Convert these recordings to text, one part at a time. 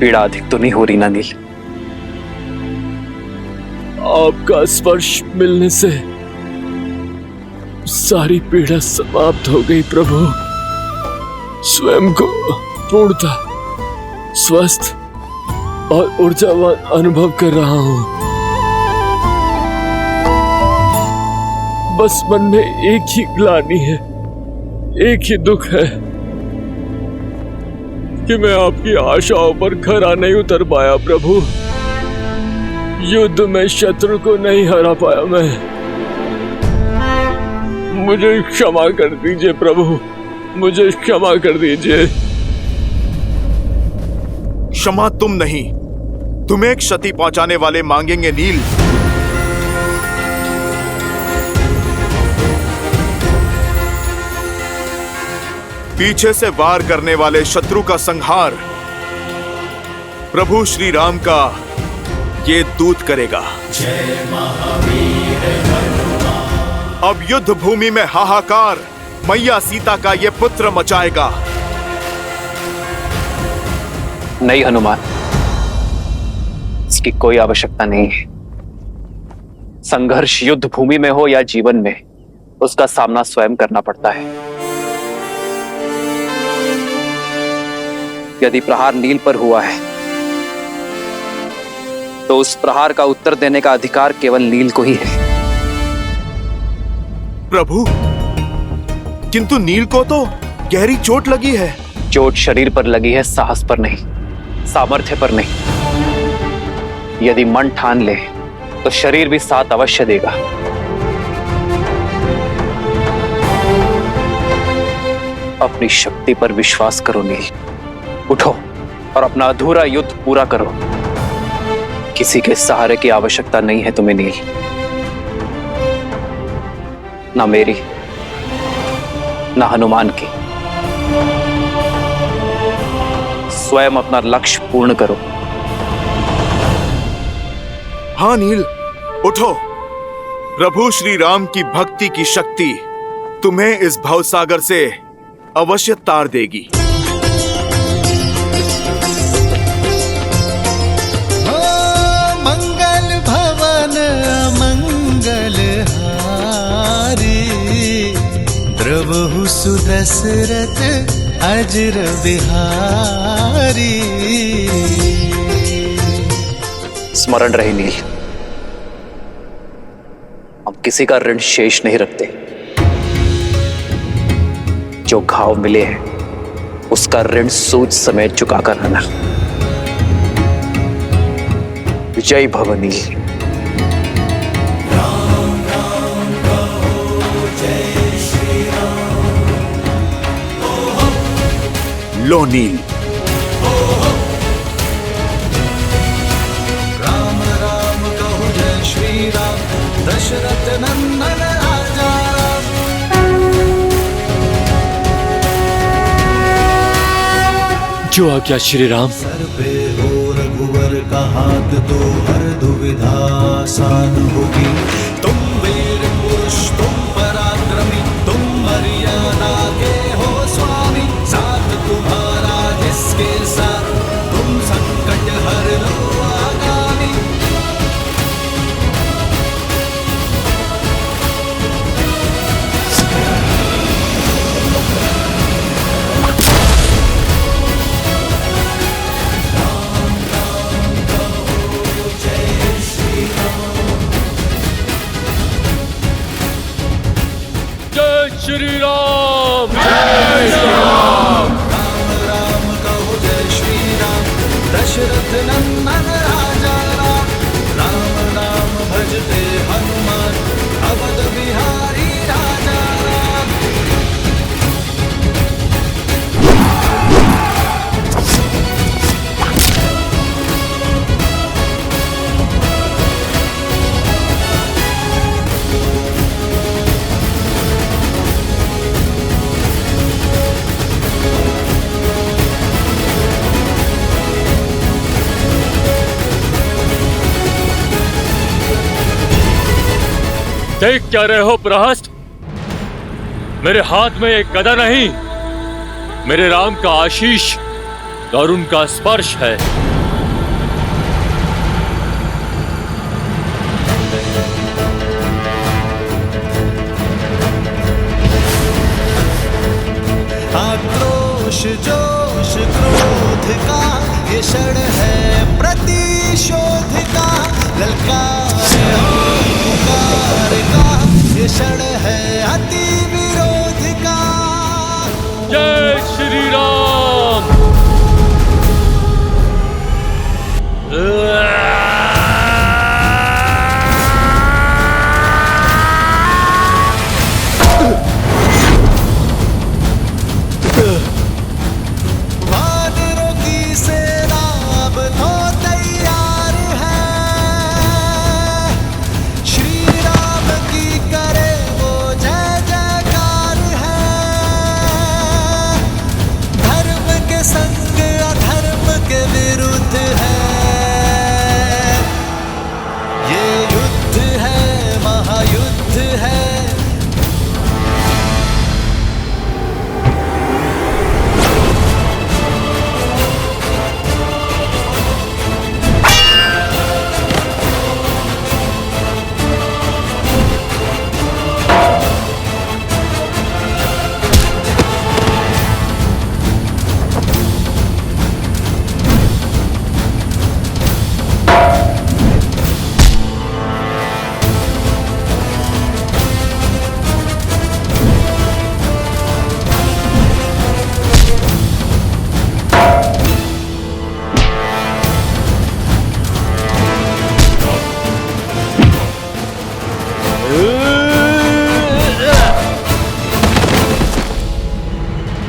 पीड़ा अधिक तो नहीं हो रही ना नील? आपका स्पर्श मिलने से सारी पीड़ा समाप्त हो गई प्रभु। स्वयं को पूर्णता स्वस्थ और ऊर्जावान अनुभव कर रहा हूं। बस मन में एक ही ग्लानि है, एक ही दुख है कि मैं आपकी आशाओं पर खरा नहीं उतर पाया प्रभु। युद्ध में शत्रु को नहीं हरा पाया मैं। मुझे क्षमा कर दीजिए प्रभु, मुझे क्षमा कर दीजिए। क्षमा तुम नहीं, तुम्हें क्षति पहुंचाने वाले मांगेंगे नील। पीछे से वार करने वाले शत्रु का संहार प्रभु श्री राम का ये दूत करेगा। जय महावीर हनुमान। अब युद्ध भूमि में हाहाकार मैया सीता का ये पुत्र मचाएगा। नहीं हनुमान, इसकी कोई आवश्यकता नहीं है। संघर्ष युद्ध भूमि में हो या जीवन में, उसका सामना स्वयं करना पड़ता है। यदि प्रहार नील पर हुआ है तो उस प्रहार का उत्तर देने का अधिकार केवल नील को ही है। प्रभु, किंतु नील को तो गहरी चोट लगी है। चोट शरीर पर लगी है, साहस पर नहीं, सामर्थ्य पर नहीं। यदि मन ठान ले तो शरीर भी साथ अवश्य देगा। अपनी शक्ति पर विश्वास करो नील। उठो और अपना अधूरा युद्ध पूरा करो। किसी के सहारे की आवश्यकता नहीं है तुम्हें नील, ना मेरी ना हनुमान की। स्वयं अपना लक्ष्य पूर्ण करो। हाँ नील, उठो। प्रभु श्री राम की भक्ति की शक्ति तुम्हें इस भवसागर से अवश्य तार देगी। प्रभु सुदशरथ अजर बिहारी। स्मरण रहे नील, हम किसी का ऋण शेष नहीं रखते। जो घाव मिले हैं उसका ऋण सूद समेत चुकाकर रहना। जय भव नील। लो नील। राम राम कहु जय श्री राम, दशरथ नंदन राजा राम। जो आज्ञा श्री राम। सर पे हो रघुवर का हाथ तो हर दुविधा आसान होगी। तुम वीर पुरुष, तुम पराक्रमी, तुम मर्यादा के हो स्वामी। साथ तुम्हारा जिसके साथ, तुम संकट हर लो आगामी। श्री राम। जय श्री राम। राम राम कहो जय श्री राम, दशरथ नंदन राजा राम। राम राम भजते हनुमान, अवध बिहारी राजा राम। देख क्या रहे हो प्रहस्त? मेरे हाथ में एक गदा नहीं, मेरे राम का आशीष और उनका स्पर्श है। आक्रोश जोश क्रोध का ये क्षण है प्रतिशोध का, ललकार और पुकार का ये क्षण है अति विरोध का। जय श्री राम। वानरों की सेना अब तो तैयार है, श्री राम की करे वो जय जयकार है। धर्म के संग अधर्म के विरुद्ध है, ये युद्ध है महायुद्ध है।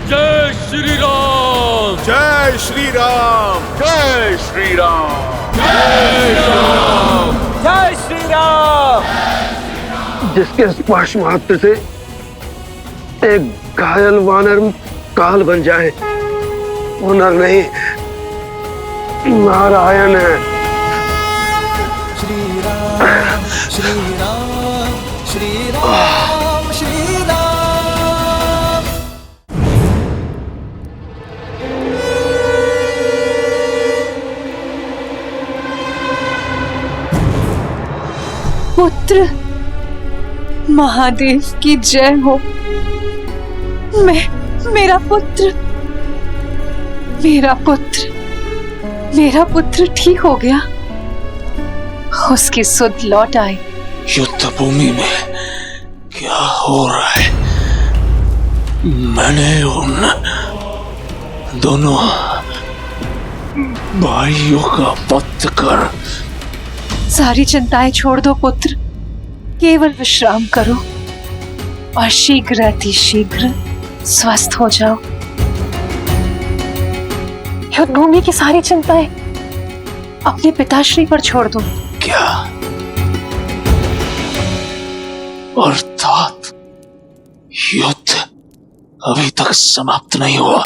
जय श्री राम। जय श्री राम। जय श्री राम। जय श्री राम। जिसके स्पर्श मात्र से एक घायल वानर काल बन जाए, वो नर नहीं नारायण है। श्री राम श्री राम श्री राम श्री राम। पुत्र महादेव की जय हो। मेरा पुत्र मेरा पुत्र ठीक हो गया, उसकी सुध लौट आई। युद्ध भूमि में क्या हो रहा है? मैंने उन दोनों भाइयों का वध कर। सारी चिंताएं छोड़ दो पुत्र, केवल विश्राम करो और शीघ्र अति शीघ्र स्वस्थ हो जाओ। युद्ध भूमि की सारी चिंताएं अपने पिताश्री पर छोड़ दो। क्या अर्थात युद्ध अभी तक समाप्त नहीं हुआ?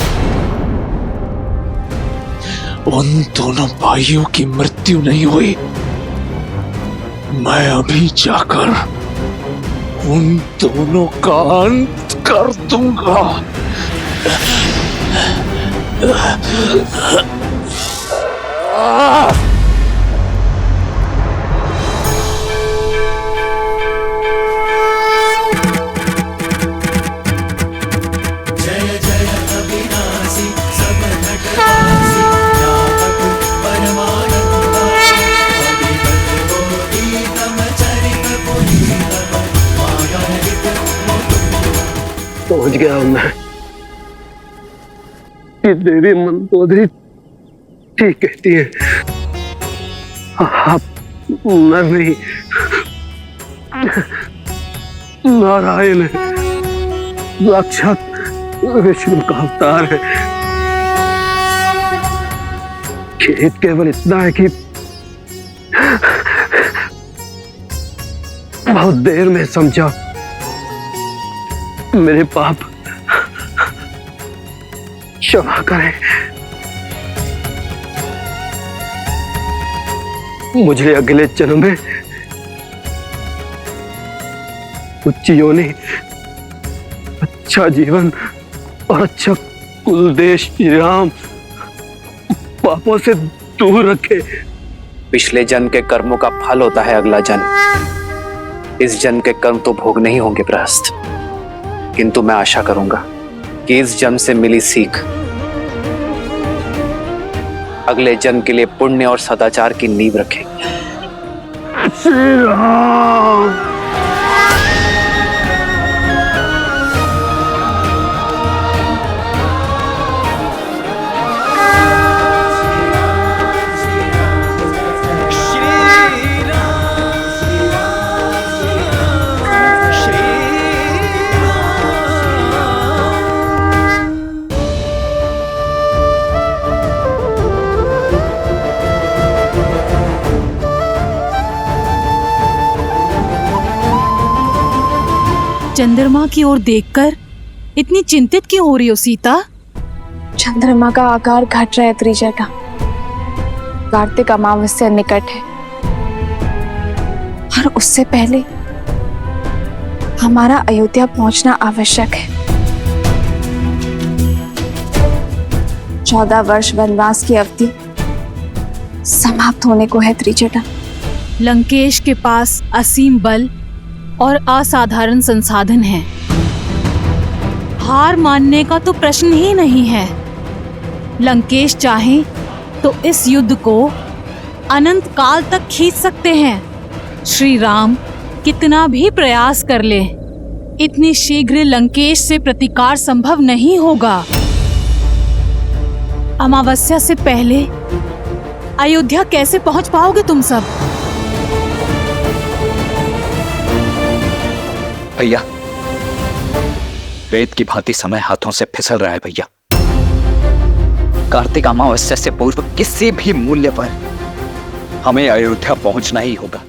उन दोनों भाइयों की मृत्यु नहीं हुई? मैं अभी जाकर उन दोनों का अंत कर दूंगा। जय जय अविनाशी सब नटनासी, व्यापक परमानंदा, अभिगत बोधि तम चरित पुनीतम, मायाहित पहुंच गया हूं मैं कि देवी मंदोदरी ठीक कहती है, आप नर नहीं नारायण है, साक्षात विष्णु का अवतार है। खेद केवल इतना है कि बहुत देर में समझा। मेरे पाप क्षमा करें। मुझे अगले जन्म में उच्च योनि, अच्छा जीवन और अच्छा कुल देश श्री राम पापों से दूर रखे। पिछले जन्म के कर्मों का फल होता है अगला जन्म। इस जन्म के कर्म तो भोग नहीं होंगे प्रहस्त, किंतु मैं आशा करूंगा कि इस जन्म से मिली सीख अगले जन्म के लिए पुण्य और सदाचार की नींव रखेगी। श्री राम। चंद्रमा की ओर देखकर इतनी चिंतित क्यों हो रही हो सीता? चंद्रमा का आकार घट रहा है त्रिजटा। कार्तिक अमावस्या निकट है और उससे पहले हमारा अयोध्या पहुंचना आवश्यक है। 14 वर्ष वनवास की अवधि समाप्त होने को है त्रिजटा। लंकेश के पास असीम बल और असाधारण संसाधन हैं। हार मानने का तो प्रश्न ही नहीं है। लंकेश चाहे तो इस युद्ध को अनंत काल तक खींच सकते हैं। श्री राम कितना भी प्रयास कर ले, इतनी शीघ्र लंकेश से प्रतिकार संभव नहीं होगा। अमावस्या से पहले अयोध्या कैसे पहुंच पाओगे तुम सब? भैया, वेद की भांति समय हाथों से फिसल रहा है भैया। कार्तिक अमावस्या से पूर्व किसी भी मूल्य पर हमें अयोध्या पहुंचना ही होगा।